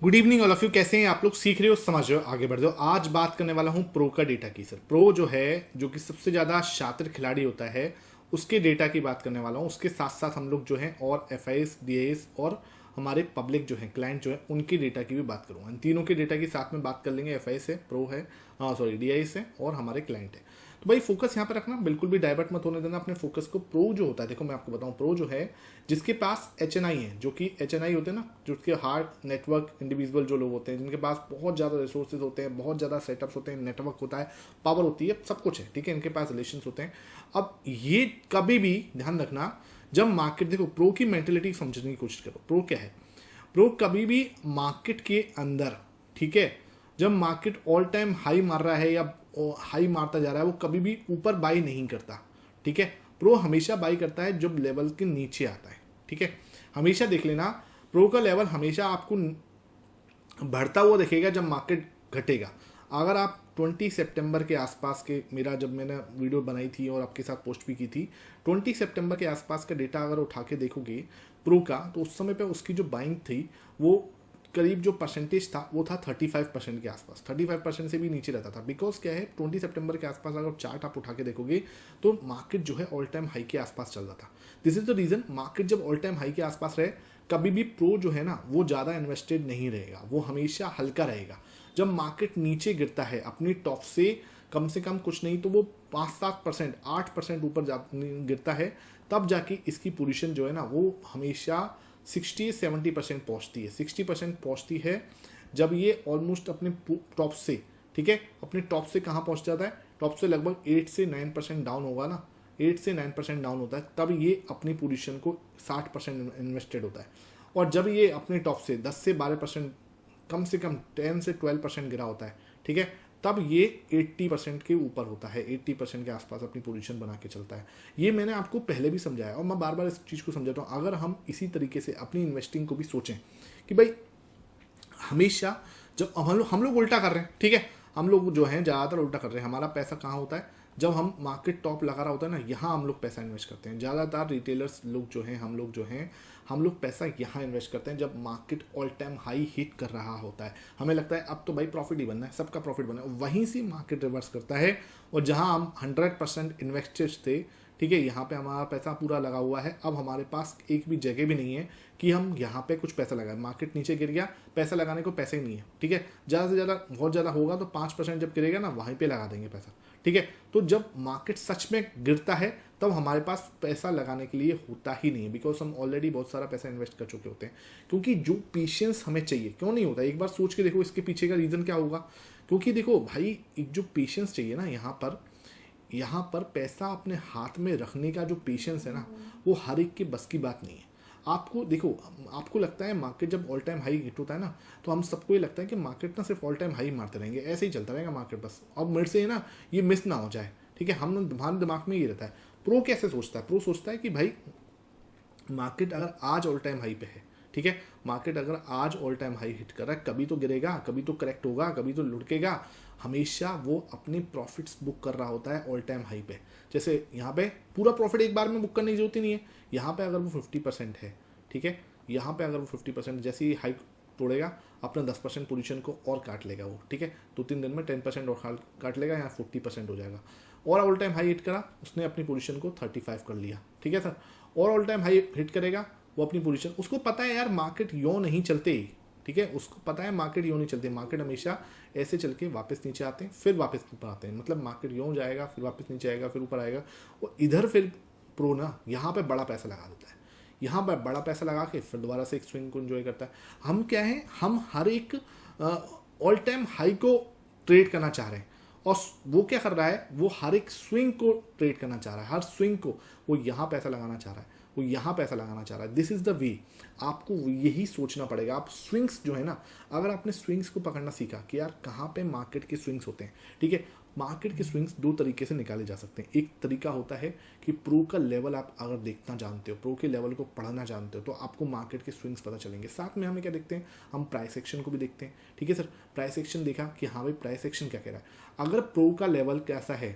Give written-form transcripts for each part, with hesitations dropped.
Good evening all of you. कैसे हैं आप लोग? सीख रहे हो, समझ रहे हो, आगे बढ़ रहे हो। आज बात करने वाला हूं प्रो का डेटा की। सर, प्रो जो है, जो कि सबसे ज़्यादा शातिर खिलाड़ी होता है, उसके डेटा की बात करने वाला हूं। उसके साथ साथ हम लोग जो है और F I S, D I S और हमारे पब्लिक जो है, क्लाइंट जो है, उनकी डेटा की भी बात करूंगा। इन तीनों के डेटा की साथ में बात कर लेंगे। एफ आई एस है, प्रो है, सॉरी डी आई एस है और हमारे क्लाइंट है। तो भाई फोकस यहाँ पे रखना, बिल्कुल भी डाइवर्ट मत होने देना अपने फोकस को। प्रो जो होता है, देखो मैं आपको बताऊं, प्रो जो है, जिसके पास एच एन आई है, जो कि एच एन आई होते हैं ना, जो उसके हार्ड नेटवर्क इंडिविजुअल जो लोग होते हैं, जिनके पास बहुत ज़्यादा रिसोर्सेज होते हैं, बहुत ज़्यादा सेटअप्स होते हैं, नेटवर्क होता है, पावर होती है, सब कुछ है, ठीक है, इनके पास रिलेशन होते हैं। अब ये कभी भी ध्यान रखना, जब मार्केट, देखो प्रो की मेंटेलिटी समझने की कोशिश करो। प्रो क्या है? प्रो कभी भी मार्केट के अंदर, ठीक है, जब मार्केट ऑल टाइम हाई मार रहा है या हाई मारता जा रहा है, वो कभी भी ऊपर बाई नहीं करता, ठीक है। प्रो हमेशा बाई करता है जब लेवल के नीचे आता है, ठीक है। हमेशा देख लेना, प्रो का लेवल हमेशा आपको बढ़ता हुआ दिखेगा जब मार्केट घटेगा। अगर आप 20 सितंबर के आसपास के, मेरा जब मैंने वीडियो बनाई थी और आपके साथ पोस्ट भी की थी, 20 सितंबर के आसपास का डेटा अगर उठा के देखोगे प्रो का, तो उस समय पे उसकी जो बाइंग थी, वो करीब जो परसेंटेज था वो था 35% के आसपास। 35% से भी नीचे रहता था। बिकॉज क्या है, 20 सितंबर के आसपास अगर चार्ट आप उठा के देखोगे तो मार्केट जो है ऑल टाइम हाई के आसपास चल रहा था। This is the reason, market जब ऑल टाइम हाई के आसपास रहे, कभी भी प्रो जो है ना, वो ज़्यादा इन्वेस्टेड नहीं रहेगा, वो हमेशा हल्का रहेगा। जब मार्केट नीचे गिरता है अपनी टॉप से कम कुछ नहीं तो वो 5-7%, 8% ऊपर गिरता है, तब जाके इसकी पोजीशन जो है ना, वो हमेशा 60-70% पहुंचती है। 60% पहुंचती है जब ये ऑलमोस्ट अपने टॉप से, ठीक है, अपने टॉप से कहाँ पहुंच जाता है? टॉप से लगभग 8 से 9% डाउन होगा ना, 8 से 9% डाउन होता है, तब ये अपनी पोजीशन को 60% इन्वेस्टेड होता है। और जब ये अपने टॉप से 10 से 12%, कम से कम 10 से 12% गिरा होता है, ठीक है, तब ये 80% के ऊपर होता है, 80% के आसपास अपनी पोजीशन बना के चलता है। ये मैंने आपको पहले भी समझाया और मैं बार बार इस चीज़ को समझाता हूँ। अगर हम इसी तरीके से अपनी इन्वेस्टिंग को भी सोचें कि भाई हमेशा, जब हम लोग उल्टा कर रहे हैं, ठीक है, हम लोग जो हैं ज़्यादातर उल्टा कर रहे हैं। हमारा पैसा कहाँ होता है? जब हम मार्केट टॉप लगा रहा होता है ना, यहाँ हम लोग पैसा इन्वेस्ट करते हैं। ज़्यादातर रिटेलर्स लोग जो हैं, हम लोग पैसा यहाँ इन्वेस्ट करते हैं जब market all time high hit कर रहा होता है। हमें लगता है अब तो भाई प्रॉफिट ही बनना है, सबका प्रॉफिट बनना है, वहीं से मार्केट रिवर्स करता है। और जहाँ हम 100% इन्वेस्टेड थे, ठीक है, यहाँ पे हमारा पैसा पूरा लगा हुआ है, अब हमारे पास एक भी जगह भी नहीं है कि हम यहाँ पे कुछ पैसा लगाएं। मार्केट नीचे गिर गया, पैसा लगाने को पैसे ही नहीं है, ठीक है। ज़्यादा से ज़्यादा, बहुत ज़्यादा होगा तो 5% जब गिरेगा ना, वहीं पे लगा देंगे पैसा, ठीक है। तो जब मार्केट सच में गिरता है, तब हमारे पास पैसा लगाने के लिए होता ही नहीं है, बिकॉज हम ऑलरेडी बहुत सारा पैसा इन्वेस्ट कर चुके होते हैं। क्योंकि जो पेशेंस हमें चाहिए, क्यों नहीं होता, एक बार सोच के देखो इसके पीछे का रीज़न क्या होगा। क्योंकि देखो भाई, एक जो पेशेंस चाहिए ना, यहाँ पर पैसा अपने हाथ में रखने का जो पेशेंस है ना, वो हर एक के बस की बात नहीं है। आपको देखो, आपको लगता है मार्केट जब ऑल टाइम हाई हिट होता है ना, तो हम सबको ये लगता है कि मार्केट ना सिर्फ ऑल टाइम हाई मारते रहेंगे, ऐसे ही चलता रहेगा मार्केट बस, अब मेरे से ना ये मिस ना हो जाए, ठीक है। हमारे दिमाग में ये रहता है। प्रो कैसे सोचता है? प्रो सोचता है कि भाई मार्केट अगर आज ऑल टाइम हाई पे है, ठीक है, मार्केट अगर आज ऑल टाइम हाई हिट कर रहा है, कभी तो गिरेगा, कभी तो करेक्ट होगा, कभी तो लुढ़केगा, हमेशा वो अपने प्रॉफिट्स बुक कर रहा होता है ऑल टाइम हाई पे। जैसे यहाँ पे पूरा प्रॉफिट एक बार में बुक करने की जरूरत ही नहीं है। यहाँ पे अगर वो 50% है, ठीक है, यहाँ पे अगर वो 50% जैसे ही हाई तोड़ेगा, अपना 10% पोजीशन को और काट लेगा वो, ठीक है। 2-3 दिन में 10% और काट लेगा, यहाँ 40% हो जाएगा। और ऑल टाइम हाई हिट करा, उसने अपनी पोजीशन को 35 कर लिया, ठीक है सर। और ऑल टाइम हाई हिट करेगा, वो अपनी पोजीशन, उसको पता है यार मार्केट यूँ नहीं चलते, ठीक है, उसको पता है मार्केट यूँ नहीं चलते, मार्केट हमेशा ऐसे चल के वापस नीचे आते हैं, फिर वापस ऊपर आते हैं। मतलब मार्केट यूँ जाएगा, फिर वापस नीचे आएगा, फिर ऊपर आएगा। और इधर फिर प्रो ना यहाँ पे बड़ा पैसा लगा देता है, यहाँ पर बड़ा पैसा लगा के फिर दोबारा से एक स्विंग को एंजॉय करता है। हम क्या है, हम हर एक ऑल टाइम हाई को ट्रेड करना चाह रहे हैं, और वो क्या कर रहा है, वो हर एक स्विंग को ट्रेड करना चाह रहा है, हर स्विंग को वो यहाँ पैसा लगाना चाह रहा है, वो यहाँ पैसा लगाना चाह रहा है। दिस इज़ द वे, आपको यही सोचना पड़ेगा। आप स्विंग्स जो है ना, अगर आपने स्विंग्स को पकड़ना सीखा कि यार कहाँ पे मार्केट के स्विंग्स होते हैं, ठीक है, मार्केट के स्विंग्स दो तरीके से निकाले जा सकते हैं। एक तरीका होता है कि प्रो का लेवल आप अगर देखना जानते हो, प्रो के लेवल को पढ़ना जानते हो, तो आपको मार्केट के स्विंग्स पता चलेंगे। साथ में हमें क्या देखते हैं, हम प्राइस एक्शन को भी देखते हैं, ठीक है सर। प्राइस एक्शन देखा कि हाँ भाई प्राइस एक्शन क्या कह रहा है। अगर प्रो का लेवल कैसा है,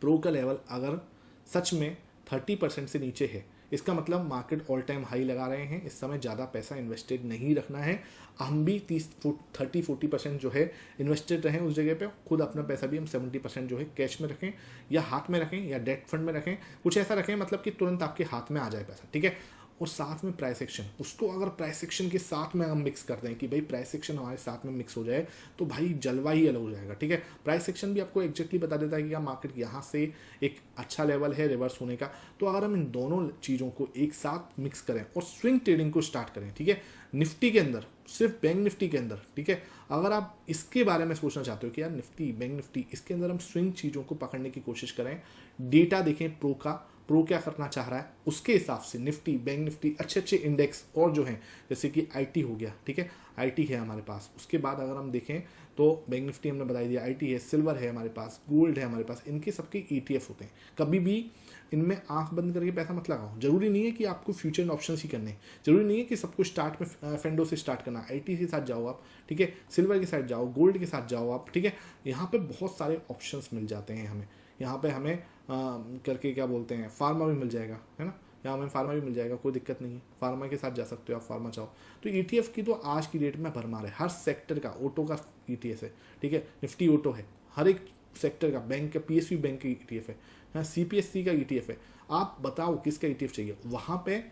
प्रो का लेवल अगर सच में 30% से नीचे है, इसका मतलब मार्केट ऑल टाइम हाई लगा रहे हैं, इस समय ज़्यादा पैसा इन्वेस्टेड नहीं रखना है। हम भी 30-40% जो है इन्वेस्टेड रहें उस जगह पे, खुद अपना पैसा भी हम 70% जो है कैश में रखें या हाथ में रखें या डेट फंड में रखें, कुछ ऐसा रखें मतलब कि तुरंत आपके हाथ में आ जाए पैसा, ठीक है। और साथ में प्राइस एक्शन, उसको अगर प्राइस एक्शन के साथ में हम मिक्स कर दें कि भाई प्राइस एक्शन हमारे साथ में मिक्स हो जाए तो भाई जलवा ही अलग हो जाएगा, ठीक है। प्राइस एक्शन भी आपको एग्जैक्टली बता देता है कि क्या मार्केट यहाँ से एक अच्छा लेवल है रिवर्स होने का। तो अगर हम इन दोनों चीज़ों को एक साथ मिक्स करें और स्विंग ट्रेडिंग को स्टार्ट करें, ठीक है, निफ्टी के अंदर, सिर्फ बैंक निफ्टी के अंदर, ठीक है, अगर आप इसके बारे में सोचना चाहते हो कि यार निफ्टी, बैंक निफ्टी, इसके अंदर हम स्विंग चीज़ों को पकड़ने की कोशिश करें, डेटा देखें प्रो का, प्रो क्या करना चाह रहा है, उसके हिसाब से निफ्टी, बैंक निफ्टी, अच्छे अच्छे इंडेक्स और जो हैं जैसे कि आईटी हो गया, ठीक है, आईटी है हमारे पास। उसके बाद अगर हम देखें तो बैंक निफ्टी हमने बता दिया, आईटी है, सिल्वर है हमारे पास, गोल्ड है हमारे पास, इनके सबके ईटीएफ होते हैं। कभी भी इनमें आंख बंद करके पैसा मत लगाओ। जरूरी नहीं है कि आपको फ्यूचर ऑप्शन ही करने, जरूरी नहीं है कि सब कुछ स्टार्ट में फेंडो से स्टार्ट करना, आईटी के साथ जाओ आप, ठीक है, सिल्वर के साथ जाओ, गोल्ड के साथ जाओ आप, ठीक है। यहाँ पे बहुत सारे ऑप्शंस मिल जाते हैं हमें, यहाँ पे हमें करके क्या बोलते हैं, फार्मा भी मिल जाएगा, है ना, यहाँ हमें फार्मा भी मिल जाएगा, कोई दिक्कत नहीं है, फार्मा के साथ जा सकते हो आप, फार्मा चाहो तो। ईटीएफ की तो आज की डेट में भरमार है, हर सेक्टर का, ऑटो का ईटीएफ है, ठीक है, निफ्टी ऑटो है, हर एक सेक्टर का, बैंक का, पीएसयू बैंक का ईटीएफ है, हाँ, सीपीएससी का ईटीएफ है। आप बताओ किसका ईटीएफ चाहिए, वहाँ पे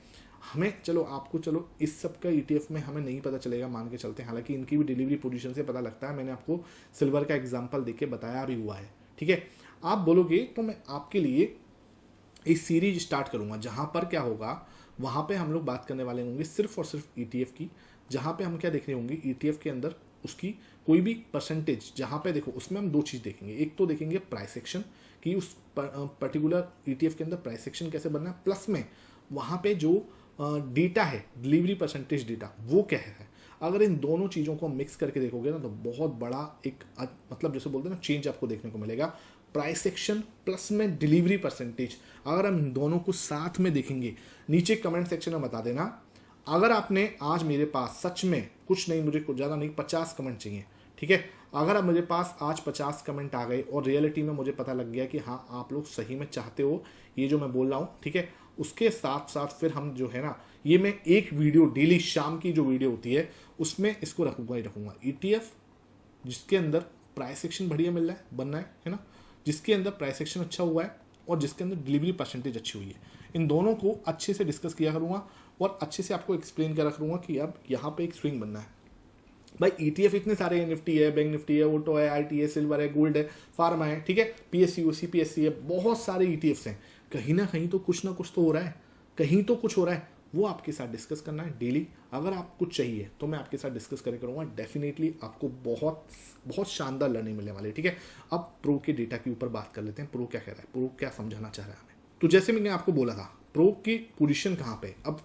हमें, चलो आपको, चलो इस सब का ईटीएफ में हमें नहीं पता चलेगा, मान के चलते हैं, हालांकि इनकी भी डिलीवरी पोजीशन से पता लगता है, मैंने आपको सिल्वर का एग्जांपल देके बताया भी हुआ है, ठीक है। आप बोलोगे तो मैं आपके लिए एक सीरीज स्टार्ट करूंगा जहां पर क्या होगा, वहां पे हम लोग बात करने वाले होंगे सिर्फ और सिर्फ ईटीएफ की, जहां पे हम क्या देखने होंगे, ईटीएफ के अंदर उसकी कोई भी परसेंटेज, जहां पे देखो उसमें हम दो चीज़ देखेंगे, एक तो देखेंगे प्राइस एक्शन कि उस पर्टिकुलर ईटीएफ के अंदर प्राइस एक्शन कैसे बनना है, प्लस में वहाँ पे जो डेटा है, डिलीवरी परसेंटेज डेटा, वो क्या है। अगर इन दोनों चीज़ों को मिक्स करके देखोगे ना तो बहुत बड़ा एक मतलब जैसे बोलते हैं ना चेंज आपको देखने को मिलेगा। प्राइस एक्शन प्लस में डिलीवरी परसेंटेज, अगर हम इन दोनों को साथ में देखेंगे, नीचे कमेंट सेक्शन में बता देना। अगर आपने आज मेरे पास सच में कुछ नहीं, मुझे कुछ ज़्यादा नहीं, 50 कमेंट चाहिए, ठीक है। अगर अब मेरे पास आज 50 कमेंट आ गए और रियलिटी में मुझे पता लग गया कि हाँ आप लोग सही में चाहते हो ये जो मैं बोल रहा हूँ, ठीक है, उसके साथ साथ फिर हम जो है ना, ये मैं एक वीडियो डेली शाम की जो वीडियो होती है उसमें इसको रखूंगा ही रखूंगा। ईटीएफ जिसके अंदर प्राइस एक्शन बढ़िया मिल रहा है, बनना है ना, जिसके अंदर प्राइस एक्शन अच्छा हुआ है और जिसके अंदर डिलीवरी परसेंटेज अच्छी हुई है, इन दोनों को अच्छे से डिस्कस किया करूँगा और अच्छे से आपको एक्सप्लेन करा करूँगा कि अब यहाँ पे एक स्विंग बनना है। भाई ईटीएफ इतने सारे हैं, निफ्टी है, बैंक निफ्टी है, ऑटो है, आईटी है, सिल्वर है, गोल्ड है, फार्मा है, ठीक है, पीएसयू, सीपीएससी है, बहुत सारे ईटीएफ्स हैं। कहीं ना कहीं तो कुछ ना कुछ तो हो रहा है, कहीं तो कुछ हो रहा है, वो आपके साथ डिस्कस करना है डेली। अगर आप कुछ चाहिए तो मैं आपके साथ डिस्कस करे करूँगा, डेफिनेटली आपको बहुत बहुत शानदार लर्निंग मिलने वाली है, ठीक है। अब प्रो के डेटा के ऊपर बात कर लेते हैं, प्रो क्या कह रहा है, प्रो क्या समझाना चाह रहा है हमें। तो जैसे मैंने आपको बोला था, प्रो की पोजीशन कहाँ पे, अब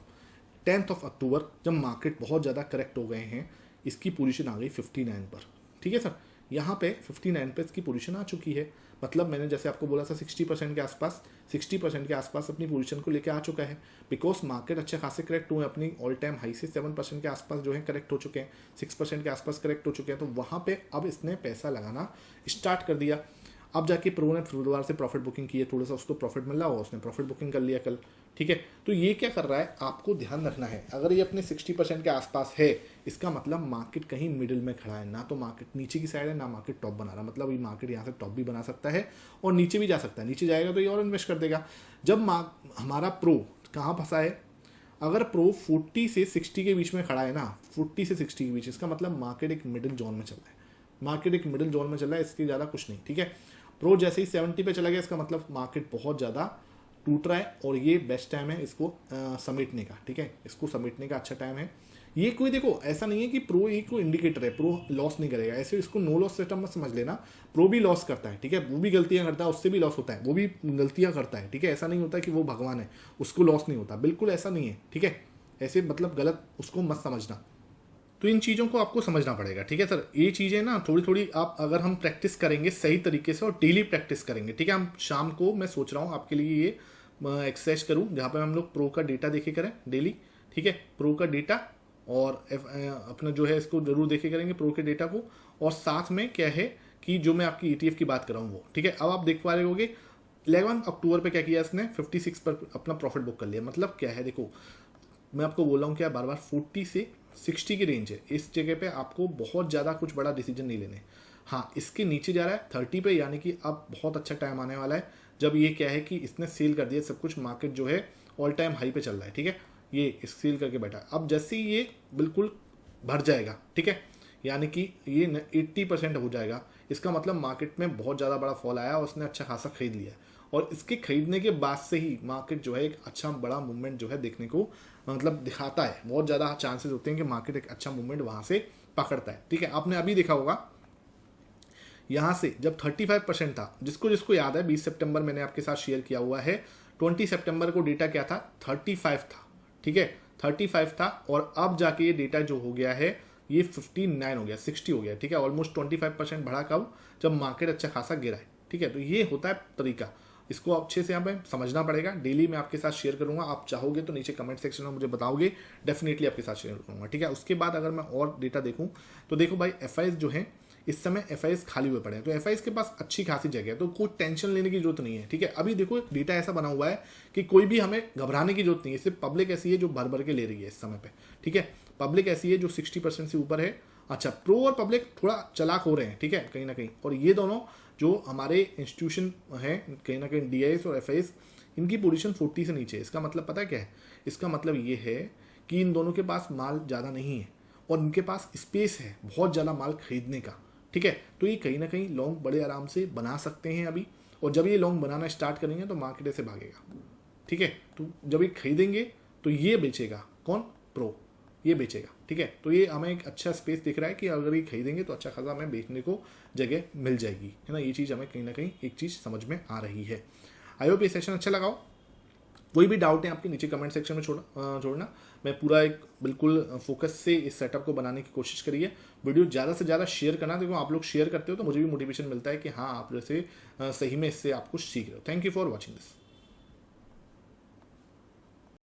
10 अक्टूबर जब मार्केट बहुत ज़्यादा करेक्ट हो गए हैं, इसकी पोजीशन आ गई 59 पर, ठीक है सर, यहाँ पे 59 पे इसकी पोजीशन आ चुकी है। मतलब मैंने जैसे आपको बोला था 60% के आसपास, 60% के आसपास अपनी पोजीशन को लेकर आ चुका है, बिकॉज मार्केट अच्छे खासे करेक्ट हुए, अपनी ऑल टाइम हाई से 7% के आसपास जो है करेक्ट हो चुके हैं, 6% के आसपास करेक्ट हो चुके हैं। तो वहाँ पे अब इसने पैसा लगाना स्टार्ट कर दिया। अब जाके प्रो ने बुधवार से प्रॉफिट बुकिंग की है, थोड़ा सा उसको प्रॉफिट मिल रहा होगा, उसने प्रॉफिट बुकिंग कर लिया कल, ठीक है। तो ये क्या कर रहा है, आपको ध्यान रखना है, अगर ये अपने 60% के आसपास है, इसका मतलब मार्केट कहीं मिडिल में खड़ा है, ना तो मार्केट नीचे की साइड है, ना मार्केट टॉप बना रहा, मतलब ये मार्केट यहाँ से टॉप भी बना सकता है और नीचे भी जा सकता है, नीचे जाएगा तो ये और इन्वेस्ट कर देगा। जब हमारा प्रो कहाँ फंसा है, अगर प्रो 40 से 60 के बीच में खड़ा है ना, 40 से 60 के बीच, इसका मतलब मार्केट एक मिडिल जोन में चल रहा है, मार्केट एक मिडिल जोन में चल रहा है, इसके ज़्यादा कुछ नहीं, ठीक है। प्रो जैसे ही 70 पे चला गया, इसका मतलब मार्केट बहुत ज़्यादा टूट रहा है और ये बेस्ट टाइम है इसको समेटने का, ठीक है, इसको समेटने का अच्छा टाइम है। ये कोई देखो ऐसा नहीं है कि प्रो एक को इंडिकेटर है, प्रो लॉस नहीं करेगा, ऐसे इसको नो लॉस सिस्टम में समझ लेना। प्रो भी लॉस करता है, ठीक है, वो भी गलतियां करता है, उससे भी लॉस होता है, वो भी गलतियां करता है, ठीक है, ऐसा नहीं होता कि वो भगवान है उसको लॉस नहीं होता, बिल्कुल ऐसा नहीं है, ठीक है, ऐसे मतलब गलत उसको मत समझना। तो इन चीज़ों को आपको समझना पड़ेगा, ठीक है सर। ये चीज़ें ना थोड़ी थोड़ी आप अगर हम प्रैक्टिस करेंगे सही तरीके से और डेली प्रैक्टिस करेंगे, ठीक है, हम शाम को मैं सोच रहा हूँ आपके लिए ये एक्सरसाइज करूँ जहाँ पे हम लोग प्रो का डेटा देखे करें डेली, ठीक है, प्रो का डेटा और अपना जो है इसको जरूर देखे करेंगे प्रो के डेटा को, और साथ में क्या है कि जो मैं आपकी ईटीएफ की बात कर रहा हूँ वो, ठीक है। अब आप देख पा रहे होगे 11 अक्टूबर पे क्या किया इसने, 56 पर अपना प्रॉफिट बुक कर लिया। मतलब क्या है, देखो मैं आपको बोल रहा हूँ क्या बार बार, 40 से 60 की रेंज है, इस जगह पे आपको बहुत ज़्यादा कुछ बड़ा डिसीजन नहीं लेने। हाँ, इसके नीचे जा रहा है 30 पे, यानी कि अब बहुत अच्छा टाइम आने वाला है जब ये क्या है कि इसने सेल कर दिया सब कुछ, मार्केट जो है ऑल टाइम हाई पे चल रहा है, ठीक है, ये सेल करके बैठा है। अब जैसे ही ये बिल्कुल भर जाएगा, ठीक है, यानी कि ये 80% हो जाएगा, इसका मतलब मार्केट में बहुत ज़्यादा बड़ा फॉल आया और उसने अच्छा खासा खरीद लिया है। और इसके खरीदने के बाद से ही मार्केट जो है एक अच्छा बड़ा मूवमेंट जो है देखने को मतलब दिखाता है, बहुत ज़्यादा चांसेस होते हैं कि मार्केट एक अच्छा मूवमेंट वहाँ से पकड़ता है, ठीक है। आपने अभी देखा होगा यहाँ से जब 35% था, जिसको जिसको याद है 20 सितंबर मैंने आपके साथ शेयर किया हुआ है, 20 सितंबर को डेटा क्या था, 35 था, ठीक है, 35 था, और अब जाके ये डेटा जो हो गया है ये 59 हो गया, 60 हो गया, ठीक है, ऑलमोस्ट 25% बढ़ा कब, जब मार्केट अच्छा खासा गिरा है, ठीक है। तो ये होता है तरीका, इसको अच्छे से हमें समझना पड़ेगा। डेली मैं आपके साथ शेयर करूंगा, आप चाहोगे तो नीचे कमेंट सेक्शन में मुझे बताओगे, डेफिनेटली आपके साथ शेयर करूंगा, ठीक है। उसके बाद अगर मैं और डेटा देखूं तो देखो भाई, एफआईएस जो है इस समय एफआईएस खाली हुए पड़े हैं, तो एफआईएस के पास अच्छी खासी जगह है, तो कोई टेंशन लेने की जरूरत नहीं है, ठीक है। अभी देखो डेटा ऐसा बना हुआ है कि कोई भी हमें घबराने की जरूरत नहीं है, सिर्फ पब्लिक ऐसी है जो भर भर के ले रही है इस समय पे, ठीक है। पब्लिक ऐसी है जो 60% से ऊपर है। अच्छा, प्रो और पब्लिक थोड़ा चलाक हो रहे हैं, ठीक है, कहीं ना कहीं, और ये दोनों जो हमारे इंस्टीट्यूशन हैं कहीं ना कहीं डीआईएस और एफआईएस, इनकी पोजीशन 40 से नीचे है। इसका मतलब पता है क्या है, इसका मतलब ये है कि इन दोनों के पास माल ज़्यादा नहीं है और इनके पास स्पेस है बहुत ज़्यादा माल खरीदने का, ठीक है। तो ये कहीं ना कहीं लॉन्ग बड़े आराम से बना सकते हैं अभी, और जब ये लॉन्ग बनाना स्टार्ट करेंगे तो मार्केट ऐसे भागेगा, ठीक है। तो जब ये खरीदेंगे तो ये बेचेगा, कौन, प्रो, ये बेचेगा, ठीक है। तो ये हमें एक अच्छा स्पेस दिख रहा है कि अगर ये खरीदेंगे तो अच्छा खासा हमें बेचने को जगह मिल जाएगी, है ना। ये चीज़ हमें कहीं ना कहीं एक चीज़ समझ में आ रही है। आई होप ये सेशन अच्छा लगाओ। कोई भी डाउट है आपके नीचे कमेंट सेक्शन में छोड़ना। मैं पूरा एक बिल्कुल फोकस से इस सेटअप को बनाने की कोशिश करी है। वीडियो ज़्यादा से ज़्यादा शेयर करना, देखो आप लोग शेयर करते हो तो मुझे भी मोटिवेशन मिलता है कि हाँ आप जैसे सही में इससे आप कुछ सीख रहे हो। Thank you for watching this.